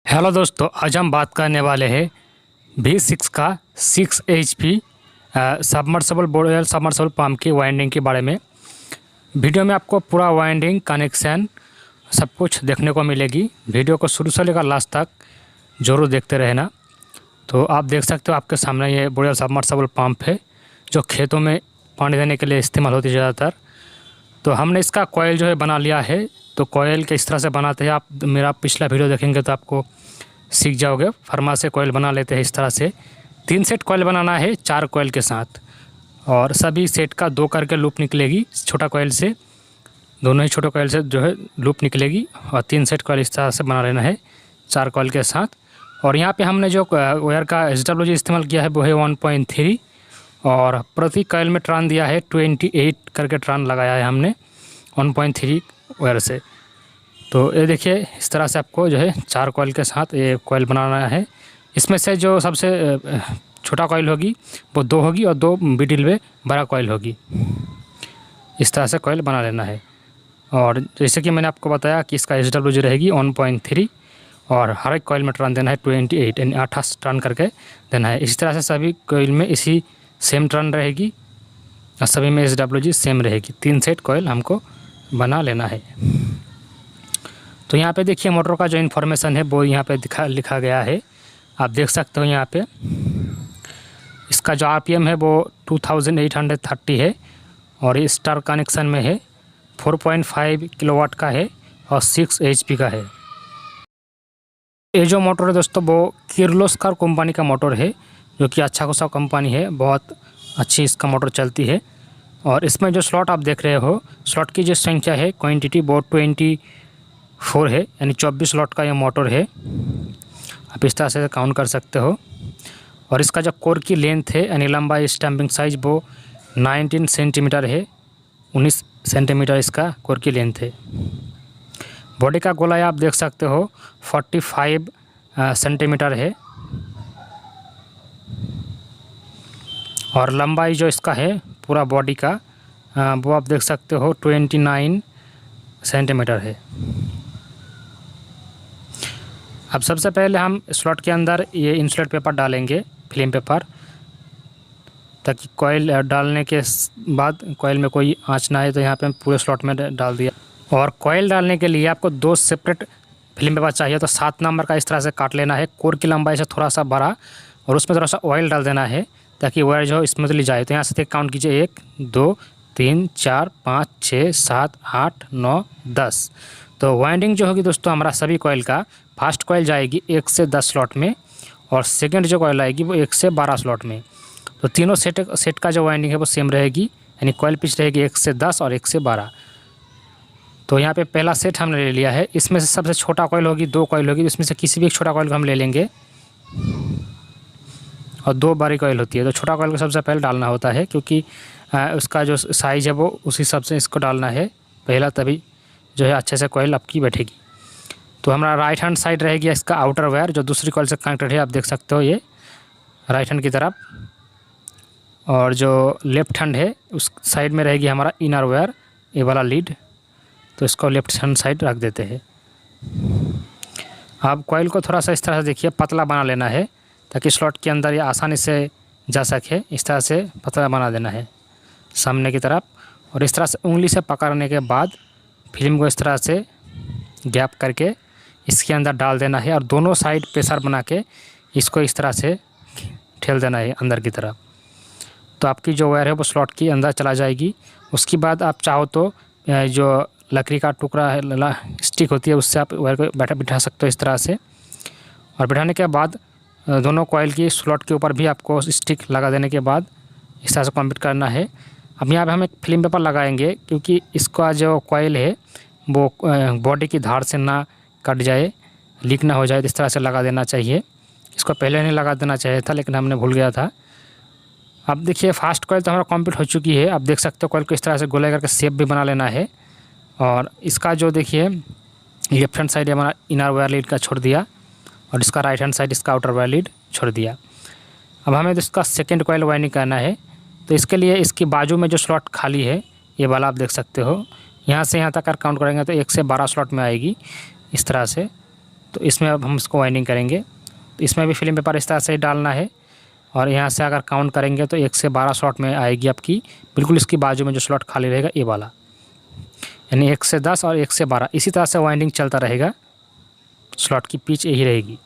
Hello दोस्तों, आज हम बात करने वाले हैं V6 का 6 HP submersible borewell submersible pump की वाइंडिंग के बारे में। वीडियो में आपको पूरा वाइंडिंग कनेक्शन सब कुछ देखने को मिलेगी। वीडियो को शुरू से लेकर लास्ट तक ज़रूर देखते रहना। तो आप देख सकते हो आपके सामने ये बोरवेल सबमर्सिबल पंप है जो खेतों में पानी देने के लिए इस्तेमाल होती है ज़्यादातर। तो हमने इसका कॉइल जो है बना लिया है। तो कॉइल किस तरह से बनाते हैं, आप मेरा पिछला वीडियो देखेंगे तो आपको सीख जाओगे। फरमा से कॉइल बना लेते हैं इस तरह से। 3 सेट कॉइल बनाना है 4 कॉइल के साथ, और सभी सेट का 2 करके लूप निकलेगी। छोटा कॉइल से दोनों ही छोटे कॉइल से जो है लूप निकलेगी, और 3 सेट कॉइल इस तरह से बना लेना है 4 कॉइल के साथ। और यहाँ पे हमने जो वायर का SWG इस्तेमाल किया है वो है 1.3, और प्रति कॉइल में ट्रान दिया है 28 करके ट्रान लगाया है हमने 1.3 वायर से। तो ये देखिए इस तरह से आपको जो है 4 कॉइल के साथ ये कॉइल बनाना है। इसमें से जो सबसे छोटा कॉइल होगी वो 2 होगी, और 2 मिडिल में बड़ा कॉइल होगी। इस तरह से कॉइल बना लेना है। और जैसे कि मैंने आपको बताया कि इसका SWG रहेगी 1.3, और हर एक कॉइल में टर्न देना है 28 यानी 28 टर्न करके देना है। इसी तरह से सभी कॉइल में इसी सेम टर्न रहेगी, और सभी में SWG सेम रहेगी। 3 सेट कॉइल हमको बना लेना है। तो यहाँ पे देखिए मोटर का जो इन्फॉर्मेशन है वो यहाँ पे लिखा गया है, आप देख सकते हो। यहाँ पे इसका जो RPM है वो 2830 है, और ये स्टार कनेक्शन में है। 4.5 किलोवाट का है और 6 HP का है। ये जो मोटर है दोस्तों वो किर्लोस्कर कंपनी का मोटर है, जो कि अच्छा खासा कंपनी है, बहुत अच्छी इसका मोटर चलती है। और इसमें जो स्लॉट आप देख रहे हो, स्लॉट की जो संख्या है क्वांटिटी वो 24 है, यानी 24 स्लॉट का ये मोटर है। आप इस तरह से काउंट कर सकते हो। और इसका जो कोर की लेंथ है यानी लंबाई स्टैम्पिंग साइज वो 19 सेंटीमीटर है। 19 सेंटीमीटर इसका कोर की लेंथ है। बॉडी का गोलाई आप देख सकते हो 45 सेंटीमीटर है, और लंबाई जो इसका है पूरा बॉडी का वो आप देख सकते हो 29 सेंटीमीटर है। अब सबसे पहले हम स्लॉट के अंदर ये इंसुलेट पेपर डालेंगे, फिल्म पेपर, ताकि कॉइल डालने के बाद कॉइल में कोई आँच ना आए। तो यहाँ पे हम पूरे स्लॉट में डाल दिया। और कॉइल डालने के लिए आपको 2 सेपरेट फिल्म पेपर चाहिए। तो 7 नंबर का इस तरह से काट लेना है, कोर की लंबाई से थोड़ा सा बड़ा, और उसमें थोड़ा सा ऑयल डाल देना है ताकि वायर जो स्मूथली जाए। तो यहाँ से काउंट कीजिए 1 2 3 4 5 6 7 8 9 10। तो वाइंडिंग जो होगी दोस्तों हमारा सभी कॉइल का, फर्स्ट कॉइल जाएगी 1 से 10 स्लॉट में, और सेकंड जो कॉइल आएगी वो 1 से 12 स्लॉट में। तो तीनों सेट का जो वाइंडिंग है वो सेम रहेगी, यानी कॉइल पिच रहेगी 1 से 10 और 1 से 12। तो यहाँ पे पहला सेट हमने ले लिया है। इसमें से सबसे छोटा कॉइल होगी, 2 कॉइल होगी, इसमें से किसी भी एक छोटा कॉइल को हम ले लेंगे, और 2 बड़ी कॉइल होती है। तो छोटा कॉइल को सबसे पहले डालना होता है, क्योंकि उसका जो साइज़ है वो उस हिसाब से इसको डालना है पहला, तभी जो है अच्छे से कॉइल आपकी बैठेगी। तो हमारा राइट हैंड साइड रहेगी इसका आउटर वायर, जो दूसरी कॉइल से कनेक्टेड है। आप देख सकते हो ये राइट हैंड की तरफ, और जो लेफ्ट हैंड है उस साइड में रहेगी हमारा इनर वायर, ये वाला लीड। तो इसको लेफ्ट हैंड साइड रख देते हैं। आप कॉइल को थोड़ा सा इस तरह से देखिए पतला बना लेना है, ताकि स्लॉट के अंदर ये आसानी से जा सके। इस तरह से पतला बना देना है सामने की तरफ, और इस तरह से उंगली से पकड़ने के बाद फिल्म को इस तरह से गैप करके इसके अंदर डाल देना है, और दोनों साइड प्रेशर बना के इसको इस तरह से ठेल देना है अंदर की तरफ। तो आपकी जो वायर है वो स्लॉट के अंदर चला जाएगी। उसके बाद आप चाहो तो जो लकड़ी का टुकड़ा है, स्टिक होती है, उससे आप वायर को बिठा सकते हो इस तरह से। और बिठाने के बाद दोनों कॉइल की स्लॉट के ऊपर भी आपको स्टिक लगा देने के बाद इस तरह से कंप्लीट करना है। अब यहाँ पे हम एक फिल्म पेपर लगाएंगे, क्योंकि इसका जो कॉइल है वो बॉडी की धार से ना कट जाए, लीक ना हो जाए। इस तरह से लगा देना चाहिए। इसको पहले नहीं लगा देना चाहिए था, लेकिन हमने भूल गया था। अब देखिए फर्स्ट कॉइल तो हमारा कंप्लीट हो चुकी है। आप देख सकते हो कॉइल को इस तरह से गोलाई करके शेप भी बना लेना है। और इसका जो देखिए लेफ्ट हैंड साइड हमारा इनर वायर लीड का छोड़ दिया, और इसका राइट हैंड साइड इसका आउटर वायर लीड छोड़ दिया। अब हमें तो इसका सेकेंड कॉइल वाइंडिंग करना है। तो इसके लिए इसकी बाजू में जो स्लॉट खाली है ये वाला आप देख सकते हो, यहाँ से यहाँ तक अगर काउंट करेंगे तो 1 से 12 स्लॉट में आएगी इस तरह से। तो इसमें अब हम इसको वाइंडिंग करेंगे। तो इसमें भी फिल्म पेपर इस तरह से ही डालना है और यहाँ से अगर काउंट करेंगे तो 1 से 12 स्लॉट में आएगी आपकी, बिल्कुल इसकी बाजू में जो स्लॉट खाली रहेगा ये वाला, यानी 1 से 10 और 1 से 12 इसी तरह से वाइंडिंग चलता रहेगा। स्लॉट की पिच यही रहेगी।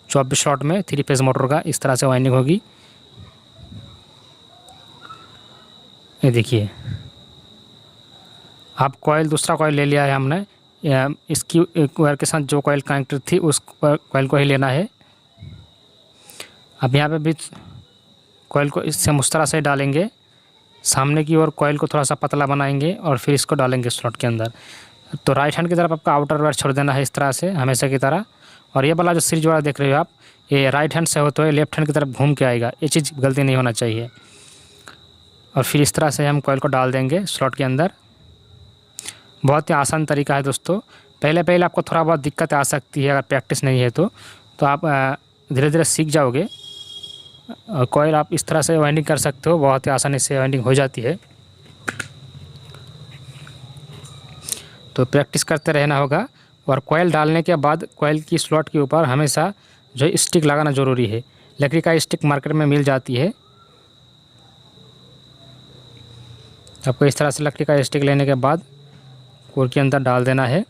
24 स्लॉट में 3 फेज़ मोटर का इस तरह से वाइंडिंग होगी। ये देखिए, आप कॉइल दूसरा कॉइल ले लिया है हमने, इसकी वायर के साथ जो कॉइल कनेक्टेड थी उस कॉइल को ही लेना है। अब यहाँ पे भी कॉइल को इससे उस तरह से डालेंगे, सामने की ओर कॉइल को थोड़ा सा पतला बनाएंगे और फिर इसको डालेंगे स्लॉट के अंदर। तो राइट हैंड की तरफ आपका आउटर वायर छोड़ देना है इस तरह से हमेशा की तरह। और ये वाला जो सीरीज वाला देख रहे हो आप, ये राइट हैंड से होते हुए लेफ्ट हैंड की तरफ घूम के आएगा, ये चीज़ गलती नहीं होना चाहिए। और फिर इस तरह से हम कॉइल को डाल देंगे स्लॉट के अंदर। बहुत ही आसान तरीका है दोस्तों। पहले आपको थोड़ा बहुत दिक्कत आ सकती है अगर प्रैक्टिस नहीं है तो आप धीरे धीरे सीख जाओगे। कॉइल आप इस तरह से वाइंडिंग कर सकते हो, बहुत ही आसानी से वाइंडिंग हो जाती है। तो प्रैक्टिस करते रहना होगा। और कॉइल डालने के बाद कॉइल की स्लॉट के ऊपर हमेशा जो स्टिक लगाना ज़रूरी है। लकड़ी का स्टिक मार्केट में मिल जाती है, आपको इस तरह से लकड़ी का स्टिक लेने के बाद कोर के अंदर डाल देना है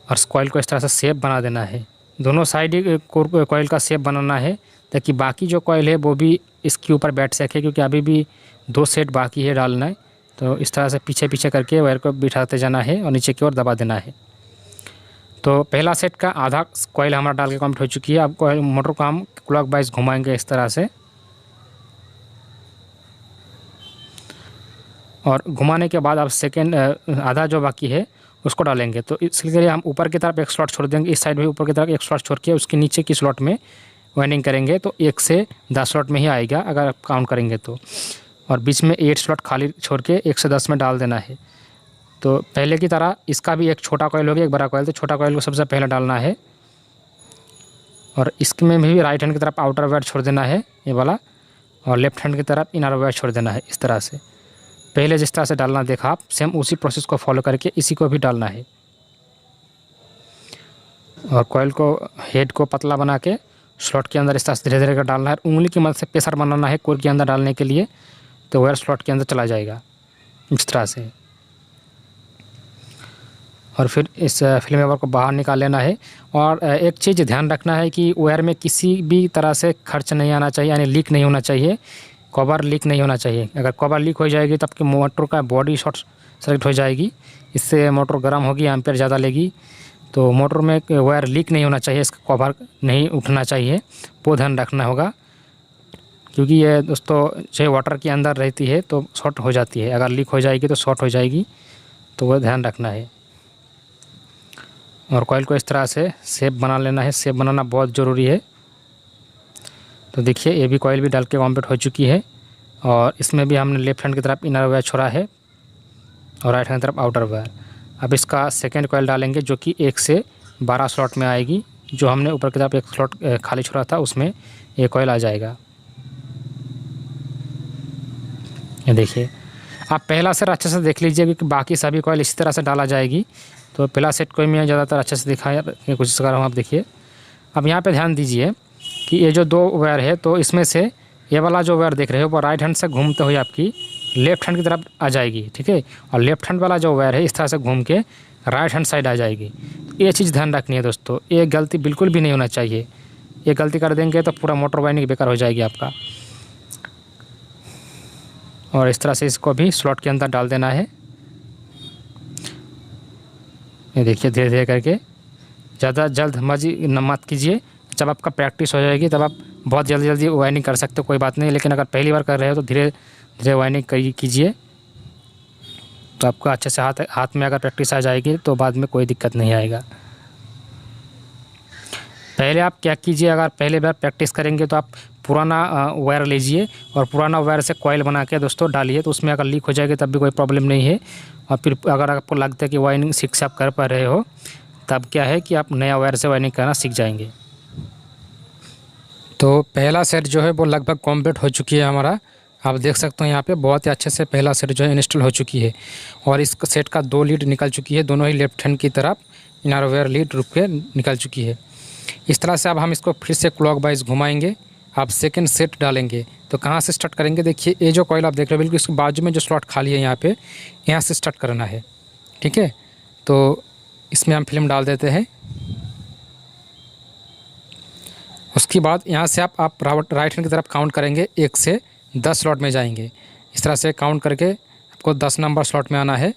और कॉइल को इस तरह से शेप बना देना है। दोनों साइड कोर कॉइल का शेप बनाना है ताकि बाकी जो कॉइल है वो भी इसके ऊपर बैठ सके, क्योंकि अभी भी 2 सेट बाकी है डालना है। तो इस तरह से पीछे पीछे करके वायर को बिठाते जाना है और नीचे की ओर दबा देना है। तो पहला सेट का आधा कॉइल हमारा डाल के कंप्लीट हो चुकी है। अब कॉइल मोटर को हम क्लॉकवाइज घुमाएंगे इस तरह से, और घुमाने के बाद अब सेकेंड आधा जो बाकी है उसको डालेंगे। तो इसके लिए हम ऊपर की तरफ एक स्लॉट छोड़ देंगे, इस साइड भी ऊपर की तरफ एक स्लॉट छोड़ के उसके नीचे की स्लॉट में वाइंडिंग करेंगे। तो 1 से 10 स्लॉट में ही आएगा अगर आप काउंट करेंगे तो। और बीच में 8 स्लॉट खाली छोड़ के 1 से 10 में डाल देना है। तो पहले की तरह इसका भी एक छोटा कॉइल हो गया, एक बड़ा कॉइल। तो छोटा कॉइल को सबसे पहले डालना है और इसमें भी राइट हैंड की तरफ आउटर वायर छोड़ देना है ये वाला, और लेफ्ट हैंड की तरफ इनर वायर छोड़ देना है इस तरह से। पहले जिस तरह से डालना देखा आप, सेम उसी प्रोसेस को फॉलो करके इसी को भी डालना है। और कॉइल को हेड को पतला बना के स्लॉट के अंदर इस तरह से धीरे धीरे कर डालना है। उंगली की मदद से प्रेशर बनाना है कोर के अंदर डालने के लिए, तो वायर स्लॉट के अंदर चला जाएगा इस तरह से। और फिर इस फिल्म पेपर को बाहर निकाल लेना है। और एक चीज़ ध्यान रखना है कि वायर में किसी भी तरह से खर्च नहीं आना चाहिए, यानी लीक नहीं होना चाहिए, कवर लीक नहीं होना चाहिए। अगर कवर लीक हो जाएगी तो आपकी मोटर का बॉडी शॉर्ट सर्किट हो जाएगी, इससे मोटर गर्म होगी, एम्पियर ज़्यादा लेगी। तो मोटर में वायर लीक नहीं होना चाहिए, इसका कवर नहीं उठना चाहिए, वो ध्यान रखना होगा। क्योंकि ये दोस्तों जो वाटर के अंदर रहती है तो शॉर्ट हो जाती है, अगर लीक हो जाएगी तो शॉर्ट हो जाएगी, तो वो ध्यान रखना है। और कॉइल को इस तरह से शेप बना लेना है, शेप बनाना बहुत ज़रूरी है। तो देखिए ये भी कॉइल भी डाल के कंप्लीट हो चुकी है। और इसमें भी हमने लेफ्ट हैंड की तरफ इनर वायर छोड़ा है और राइट हैंड की तरफ आउटर वायर। अब इसका सेकंड कॉइल डालेंगे जो कि 1 से 12 स्लॉट में आएगी। जो हमने ऊपर की तरफ एक स्लॉट खाली छोड़ा था उसमें ये कॉइल आ जाएगा। ये देखिए, आप पहला सेट अच्छे से देख लीजिए क्योंकि बाकी सभी कॉइल इसी तरह से डाला जाएगी। तो पहला सेट को मैं ज़्यादातर अच्छे से दिखाने की कोशिश कर रहा हूँ। आप देखिए, अब यहाँ पे ध्यान दीजिए कि ये जो 2 वायर है, तो इसमें से ये वाला जो वायर देख रहे हो वो राइट हैंड से घूमते हुए आपकी लेफ्ट हैंड की तरफ आ जाएगी, ठीक है। और लेफ्ट हैंड वाला जो वायर है इस तरह से घूम के राइट हैंड साइड आ जाएगी। तो ये चीज़ ध्यान रखनी है दोस्तों, ये गलती बिल्कुल भी नहीं होना चाहिए। ये गलती कर देंगे तो पूरा मोटर वाइंडिंग बेकार हो जाएगी आपका। और इस तरह से इसको भी स्लॉट के अंदर डाल देना है। ये देखिए धीरे धीरे करके, ज़्यादा जल्दबाजी मत कीजिए। जब आपका प्रैक्टिस हो जाएगी तब आप बहुत जल्दी वाइंडिंग कर सकते हो, कोई बात नहीं। लेकिन अगर पहली बार कर रहे हो तो धीरे धीरे वाइंडिंग कीजिए, तो आपका अच्छे से हाथ में अगर प्रैक्टिस आ जाएगी तो बाद में कोई दिक्कत नहीं आएगा। पहले आप क्या कीजिए, अगर पहले बार प्रैक्टिस करेंगे तो आप पुराना वायर लीजिए और पुराना वायर से कॉइल बना के दोस्तों डालिए। तो उसमें अगर लीक हो जाएगी तब भी कोई प्रॉब्लम नहीं है। और फिर अगर आपको लगता है कि वाइंडिंग ठीक से आप कर पा रहे हो, तब क्या है कि आप नया वायर से वाइंडिंग करना सीख जाएंगे। तो पहला सेट जो है वो लगभग कंप्लीट हो चुकी है हमारा। आप देख सकते हो यहाँ पे बहुत ही अच्छे से पहला सेट जो है इंस्टॉल हो चुकी है। और इस सेट का 2 लीड निकल चुकी है, दोनों ही लेफ्ट हैंड की तरफ इनर वायर लीड रुक के निकल चुकी है। इस तरह से अब हम इसको फिर से क्लॉकवाइज घुमाएंगे। आप सेकंड सेट डालेंगे तो कहाँ से स्टार्ट करेंगे, देखिए ये जो कॉइल आप देख रहे हो बिल्कुल इसके बाजू में जो स्लॉट खाली है यहाँ पे, यहाँ से स्टार्ट करना है। ठीक है, तो इसमें हम फिल्म डाल देते हैं। उसके बाद यहाँ से आप राइट हैंड की तरफ काउंट करेंगे, 1 से 10 स्लॉट में जाएंगे। इस तरह से काउंट करके आपको 10 नंबर स्लॉट में आना है।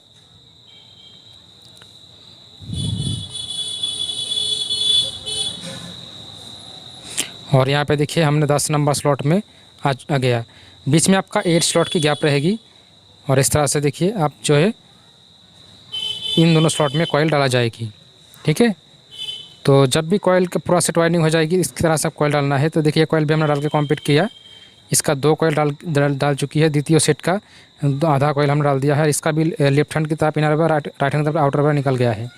और यहाँ पे देखिए हमने 10 नंबर स्लॉट में आ गया। बीच में आपका 8 स्लॉट की गैप रहेगी। और इस तरह से देखिए आप जो है इन दोनों स्लॉट में कॉइल डाला जाएगी। ठीक है, तो जब भी कॉइल का पूरा सेट वाइंडिंग हो जाएगी इस तरह से आप कॉइल डालना है। तो देखिए कॉइल भी हमने डाल के कंप्लीट किया। इसका 2 कॉइल डाल चुकी है। द्वितीय सेट का आधा कॉइल हमने डाल दिया है। इसका भी लेफ्ट हैंड की तरफ इनर वायर, राइट हैंड की तरफ आउटर वायर निकल गया है।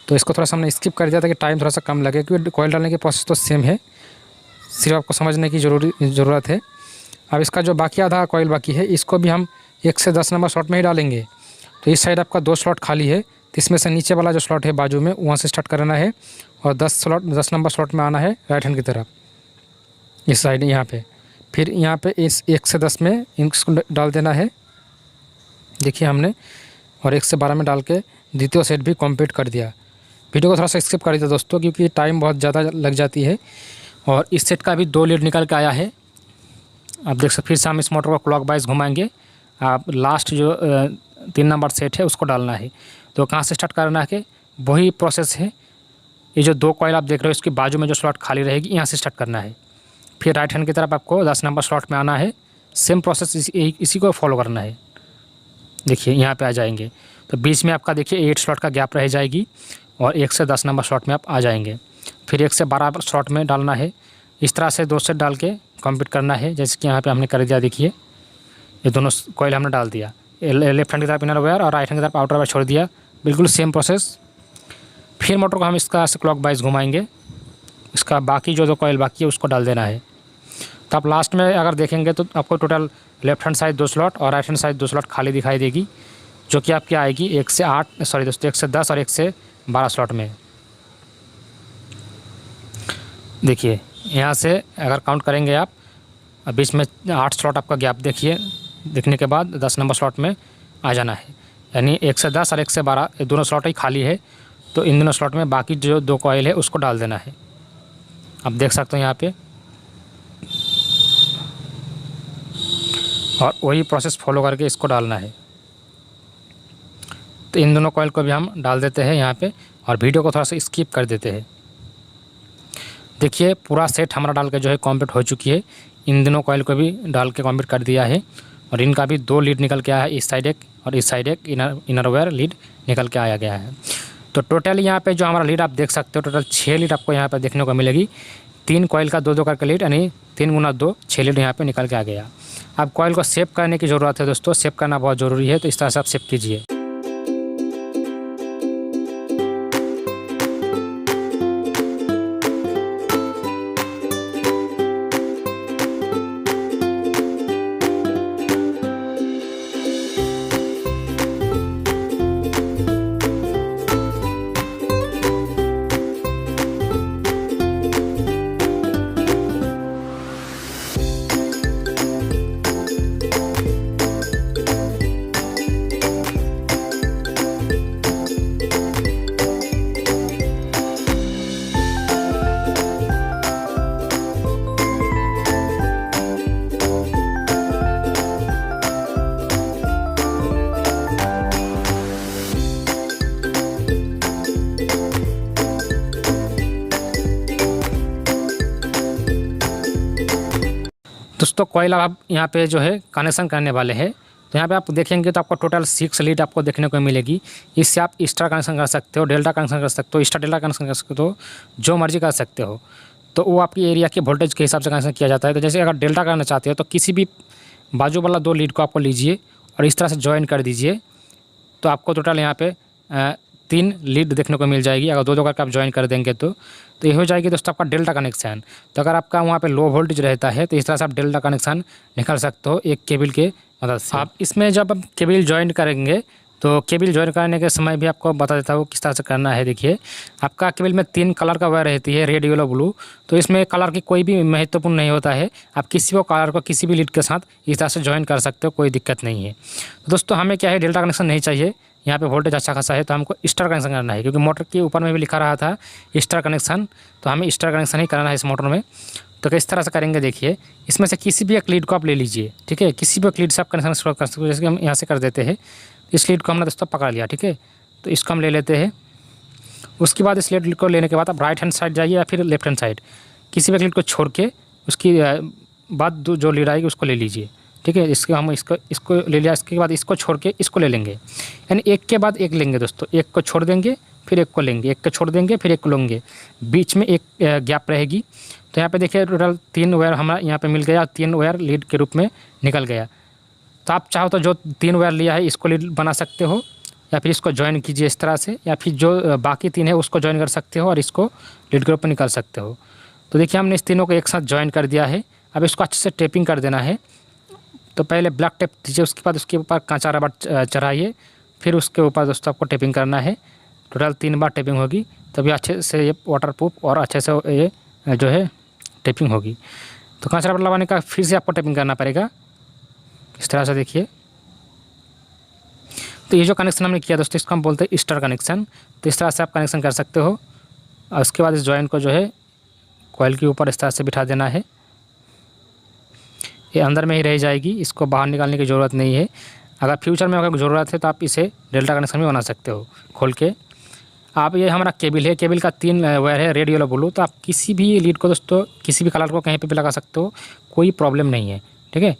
तो इसको थोड़ा सा हमने स्किप कर दिया था कि टाइम थोड़ा सा कम लगे, क्योंकि कॉइल डालने की प्रोसेस तो सेम है, सिर्फ आपको समझने की ज़रूरत है। अब इसका जो बाकी आधा कॉइल बाकी है इसको भी हम 1 से 10 नंबर स्लॉट में ही डालेंगे। तो इस साइड आपका 2 स्लॉट खाली है, तो इसमें से नीचे वाला जो स्लॉट है बाजू में वहाँ से स्टार्ट करना है और 10 नंबर स्लॉट में आना है राइट हैंड की तरफ, इस साइड यहाँ पे। फिर यहाँ पे इस 1 से 10 में इसको डाल देना है। देखिए हमने और 1 से 12 में डाल के द्वितीय सेट भी कंप्लीट कर दिया। वीडियो को थोड़ा सा स्किप कर दिया दोस्तों, क्योंकि टाइम बहुत ज़्यादा लग जाती है। और इस सेट का भी 2 लीड निकल के आया है। आप देख सकते, फिर से हम इस मोटर को क्लॉकवाइज घुमाएंगे। आप लास्ट जो 3 नंबर सेट है उसको डालना है। तो कहाँ से स्टार्ट करना है कि वही प्रोसेस है। ये जो 2 कॉइल आप देख रहे हो इसके बाजू में जो स्लॉट खाली रहेगी यहाँ से स्टार्ट करना है। फिर राइट हैंड की तरफ आपको 10 नंबर स्लॉट में आना है। सेम प्रोसेस इसी को फॉलो करना है। देखिए यहाँ पे आ जाएंगे तो बीच में आपका देखिए 8 स्लॉट का गैप रह जाएगी और 1 से 10 नंबर स्लॉट में आप आ जाएंगे। फिर 1 से 12 स्लॉट में डालना है। इस तरह से 2 सेट डाल के कंप्लीट करना है। जैसे कि यहाँ पे हमने कर दिया, देखिए ये दोनों कॉइल हमने डाल दिया। लेफ्ट हैंड की तरफ इनर वायर और राइट हैंड की तरफ आउटर वायर छोड़ दिया। बिल्कुल सेम प्रोसेस। फिर मोटर को हम इसका से क्लॉकवाइज घुमाएंगे। इसका बाकी जो 2 कॉइल बाकी है उसको डाल देना है। तो आप लास्ट में अगर देखेंगे तो आपको total left hand side 2 slot और राइट हैंड साइड 2 स्लॉट खाली दिखाई देगी, जो कि आपकी आएगी 1 से 10 और 1 से 12 स्लॉट में। देखिए यहाँ से अगर काउंट करेंगे आप, बीच में 8 स्लॉट आपका गैप देखिए, देखने के बाद 10 नंबर स्लॉट में आ जाना है। यानी 1 से 10 और 1 से 12 ये दोनों स्लॉट ही खाली है। तो इन दोनों स्लॉट में बाकी जो 2 कॉइल है उसको डाल देना है। आप देख सकते हो यहाँ पे, और वही प्रोसेस फॉलो करके इसको डालना है। तो इन दोनों कॉइल को भी हम डाल देते हैं यहाँ पे और वीडियो को थोड़ा सा स्किप कर देते हैं। देखिए पूरा सेट हमारा डाल के जो है कंप्लीट हो चुकी है। इन दोनों कॉइल को भी डाल के कंप्लीट कर दिया है और इनका भी 2 लीड निकल के आया है, इस साइड एक और इस साइड एक इनर वायर लीड निकल के आया गया है। तो टोटल यहाँ पे जो हमारा लीड आप देख सकते हो, टोटल 6 लीड आपको यहाँ पर देखने को मिलेगी। 3 कॉइल का 2-2 करके लीड, यानी 3 × 2 6 लीड यहाँ पे निकल के आ गया। अब कॉइल को सेव करने की ज़रूरत है दोस्तों, सेव करना बहुत ज़रूरी है। तो इस तरह से आप सेव कीजिए। दोस्तों कॉइल आप यहाँ पे जो है कनेक्शन करने वाले हैं। तो यहाँ पे आप देखेंगे तो आपको टोटल 6 लीड आपको देखने को मिलेगी। इससे आप स्टार कनेक्शन कर सकते हो, डेल्टा कनेक्शन कर सकते हो, स्टार डेल्टा कनेक्शन कर सकते हो, जो मर्जी कर सकते हो। तो वो आपकी एरिया के वोल्टेज के हिसाब से कनेक्शन किया जाता है। तो जैसे अगर डेल्टा करना चाहते हो तो किसी भी बाजू वाला 2 लीड को आपको लीजिए और इस तरह से ज्वाइन कर दीजिए। तो आपको टोटल यहाँ पे 3 लीड देखने को मिल जाएगी। अगर 2-2 करके आप ज्वाइन कर देंगे तो ये हो जाएगी दोस्तों आपका डेल्टा कनेक्शन। तो अगर आपका वहाँ पे लो वोल्टेज रहता है तो इस तरह से आप डेल्टा कनेक्शन निकाल सकते हो एक केबल के मदद से। आप इसमें जब आप केबल ज्वाइन करेंगे तो केबल ज्वाइन करने के समय भी आपको बता देता हूँ किस तरह से करना है। देखिए, आपका केबल में 3 कलर का वायर रहती है, रेड, येलो, ब्लू। तो इसमें कलर की कोई भी महत्वपूर्ण नहीं होता है। आप किसी भी कलर को किसी भी लीड के साथ इस तरह से ज्वाइन कर सकते हो, कोई दिक्कत नहीं है। तो दोस्तों हमें क्या है, डेल्टा कनेक्शन नहीं चाहिए। यहाँ पे वोल्टेज अच्छा खासा है, तो हमको स्टार कनेक्शन करना है, क्योंकि मोटर के ऊपर में भी लिखा रहा था स्टार कनेक्शन। तो हमें स्टार कनेक्शन ही करना है इस मोटर में। तो किस तरह से करेंगे, देखिए, इसमें से किसी भी एक लीड को आप ले लीजिए, ठीक है। किसी भी एक लीड से आप कनेक्शन शुरू कर सकते हो। जैसे कि हम यहाँ से कर देते हैं, इस लीड को हमने दोस्तों पकड़ लिया, ठीक है। तो इसको हम ले लेते हैं। उसके बाद इस लीड को लेने के बाद आप राइट हैंड साइड जाइए या फिर लेफ्ट हैंड साइड, किसी भी एक लीड को छोड़ के उसकी बाद जो लीड आएगी उसको ले लीजिए, ठीक है। इसको ले लिया, इसके बाद इसको छोड़ के इसको ले लेंगे, यानी एक के बाद एक लेंगे दोस्तों। एक को छोड़ देंगे, फिर एक को लेंगे, एक को छोड़ देंगे, फिर एक को लेंगे, बीच में एक गैप रहेगी। तो यहाँ पे देखिए टोटल 3 वायर हमारा यहाँ पे मिल गया, 3 वायर लीड के रूप में निकल गया। तो आप चाहो तो जो 3 वायर लिया है इसको लीड बना सकते हो, या फिर इसको ज्वाइन कीजिए इस तरह से, या फिर जो बाकी 3 है उसको ज्वाइन कर सकते हो और इसको लीड के रूप में निकाल सकते हो। तो देखिए हमने इस तीनों को एक साथ ज्वाइन कर दिया है। अब इसको अच्छे से टेपिंग कर देना है। तो पहले ब्लैक टेप दीजिए, उसके बाद उसके ऊपर कांचा रबड़ चढ़ाइए, फिर उसके ऊपर दोस्तों आपको टेपिंग करना है। टोटल 3 बार टेपिंग होगी, तभी अच्छे से ये वाटरप्रूफ और अच्छे से ये जो है टेपिंग होगी। तो कांचा रबड़ लगाने का फिर से आपको टेपिंग करना पड़ेगा इस तरह से, देखिए। तो ये जो कनेक्शन हमने किया दोस्तों, इसको हम बोलते हैं स्टार कनेक्शन। तो इस तरह से आप कनेक्शन कर सकते हो। और उसके बाद इस जॉइंट को जो है कॉइल के ऊपर इस तरह से बिठा देना है। ये अंदर में ही रह जाएगी, इसको बाहर निकालने की ज़रूरत नहीं है। अगर फ्यूचर में अगर ज़रूरत है तो आप इसे डेल्टा कनेक्शन भी बना सकते हो खोल के। आप ये हमारा केबल है, केबल का 3 वायर है, रेड, येलो, ब्लू। तो आप किसी भी लीड को दोस्तों किसी भी कलर को कहीं पे भी लगा सकते हो, कोई प्रॉब्लम नहीं है, ठीक है।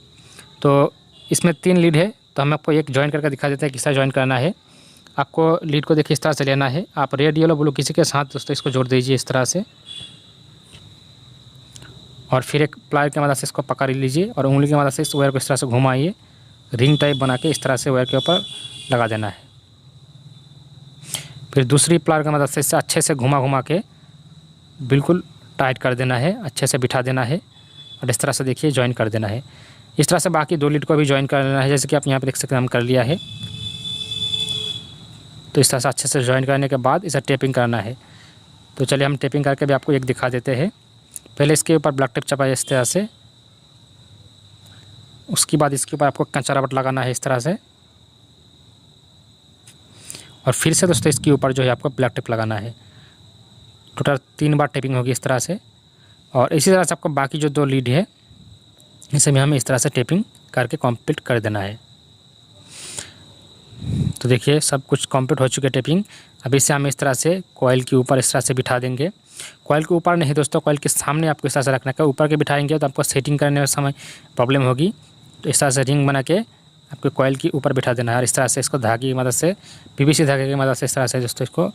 तो इसमें 3 लीड है, तो हम आपको एक ज्वाइन करके दिखा देते हैं किस तरह ज्वाइन करना है। आपको लीड को देखिए इस तरह से लेना है। आप रेड, येलो, ब्लू किसी के साथ दोस्तों इसको जोड़ दीजिए इस तरह से, और फिर एक प्लायर की मदद से इसको पकड़ लीजिए और उंगली की मदद से इस वायर को इस तरह से घुमाइए, रिंग टाइप बना के इस तरह से वायर के ऊपर लगा देना है। फिर दूसरी प्लायर की मदद से इसे अच्छे से घुमा के बिल्कुल टाइट कर देना है, अच्छे से बिठा देना है और इस तरह से देखिए ज्वाइन कर देना है। इस तरह से बाकी 2 लीड को भी ज्वाइन कर लेना है, जैसे कि आप यहाँ पे देख सकते हैं हम कर लिया है। तो इस तरह से अच्छे से ज्वाइन करने के बाद इसे टेपिंग करना है। तो चलिए हम टेपिंग करके भी आपको एक दिखा देते हैं। पहले इसके ऊपर ब्लैक टेप चपाइए इस तरह से, उसके बाद इसके ऊपर आपको कंचा रबड़ लगाना है इस तरह से, और फिर से दोस्तों इसके ऊपर जो है आपको ब्लैक टेप लगाना है। टोटल 3 बार टेपिंग होगी इस तरह से। और इसी तरह से आपको बाकी जो 2 लीड है इसे भी हमें इस तरह से टेपिंग करके कंप्लीट कर देना है। तो देखिए सब कुछ कंप्लीट हो चुके टेपिंग। अब इसे हम इस तरह से कॉइल के ऊपर इस तरह से बिठा देंगे। कॉइल के ऊपर नहीं दोस्तों, कॉइल के सामने आपको इस तरह से रखना है। ऊपर के बिठाएंगे तो आपको सेटिंग करने में समय प्रॉब्लम होगी। तो इस तरह से रिंग बना के आपको कॉइल के ऊपर बिठा देना है और इस तरह से इसको धागे की मदद से, पीवीसी धागे की मदद से इस तरह से दोस्तों इसको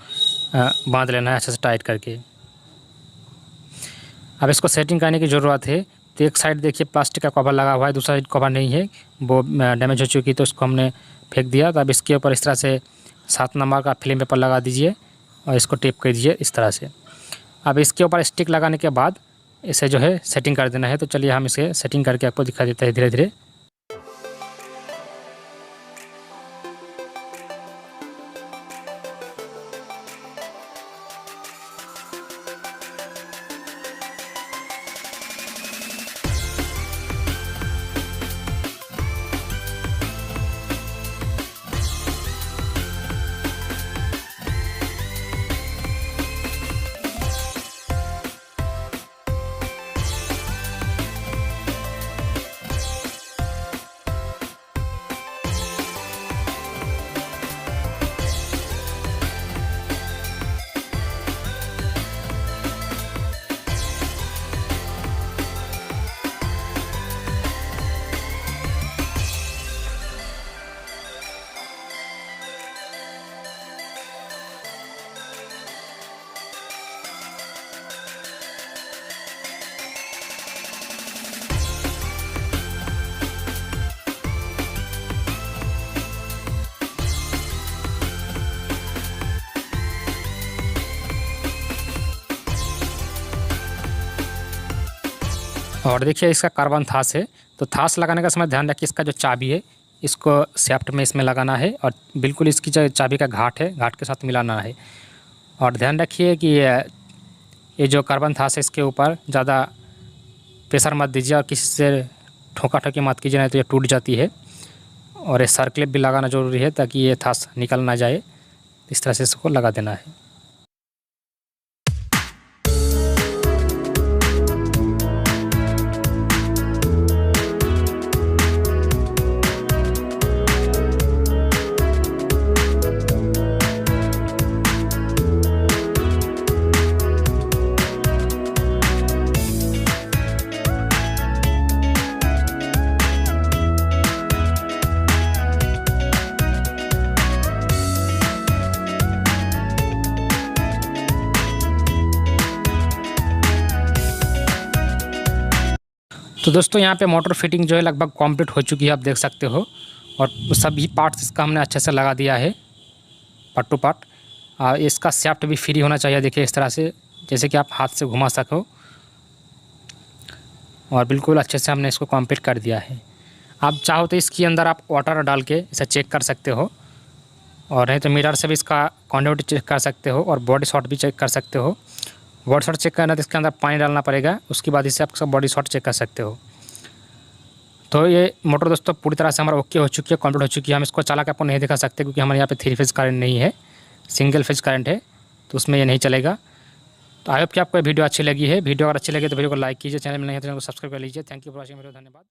बांध लेना है अच्छे से टाइट करके। अब इसको सेटिंग करने की ज़रूरत है। तो एक साइड देखिए प्लास्टिक का कवर लगा हुआ है, दूसरा साइड कवर नहीं है, वो डैमेज हो चुकी, तो उसको हमने फेंक दिया। तो अब इसके ऊपर इस तरह से 7 नंबर का फिल्म पेपर लगा दीजिए और इसको टेप कर दीजिए इस तरह से। अब इसके ऊपर स्टिक लगाने के बाद इसे जो है सेटिंग कर देना है। तो चलिए हम इसे सेटिंग करके आपको दिखा देते हैं धीरे धीरे। और देखिए इसका कार्बन थास है, तो थास लगाने का समय ध्यान रखिए इसका जो चाबी है इसको शाफ्ट में इसमें लगाना है और बिल्कुल इसकी जो चाबी का घाट है, घाट के साथ मिलाना है। और ध्यान रखिए कि ये जो कार्बन था इसके ऊपर ज़्यादा प्रेशर मत दीजिए और किसी से ठोका ठोकी मत कीजिए, नहीं तो ये टूट जाती है। और ये सर्कलिप भी लगाना ज़रूरी है ताकि ये थास निकल ना जाए। इस तरह से इसको लगा देना है। तो दोस्तों यहाँ पे मोटर फिटिंग जो है लगभग कंप्लीट हो चुकी है, आप देख सकते हो। और सभी पार्ट्स इसका हमने अच्छे से लगा दिया है, पार्ट टू पार्ट। इसका शाफ्ट भी फ्री होना चाहिए, देखिए इस तरह से, जैसे कि आप हाथ से घुमा सको। और बिल्कुल अच्छे से हमने इसको कंप्लीट कर दिया है। आप चाहो तो इसके अंदर आप वाटर डाल के इसे चेक कर सकते हो, और नहीं तो मिरर से भी इसका कंडक्टिविटी चेक कर सकते हो, और बॉडी शॉट भी चेक कर सकते हो। बॉडी शॉट चेक करना तो इसके अंदर पानी डालना पड़ेगा, उसके बाद इसे आप बॉडी शॉट चेक कर सकते हो। तो ये मोटर दोस्तों पूरी तरह से हमारा ओके हो चुकी है, कंप्लीट हो चुकी है। हम इसको चला के आपको नहीं दिखा सकते क्योंकि हमारे यहाँ पे 3 फेज करंट नहीं है, सिंगल फेज करंट है, तो उसमें ये नहीं चलेगा। तो आई होप कि आपको वीडियो अच्छी लगी है। वीडियो अगर अच्छी लगी तो वीडियो को लाइक कीजिए, चैनल में नहीं है तो चैनल को सब्सक्राइब कर लीजिए। Thank you for watching video, धन्यवाद।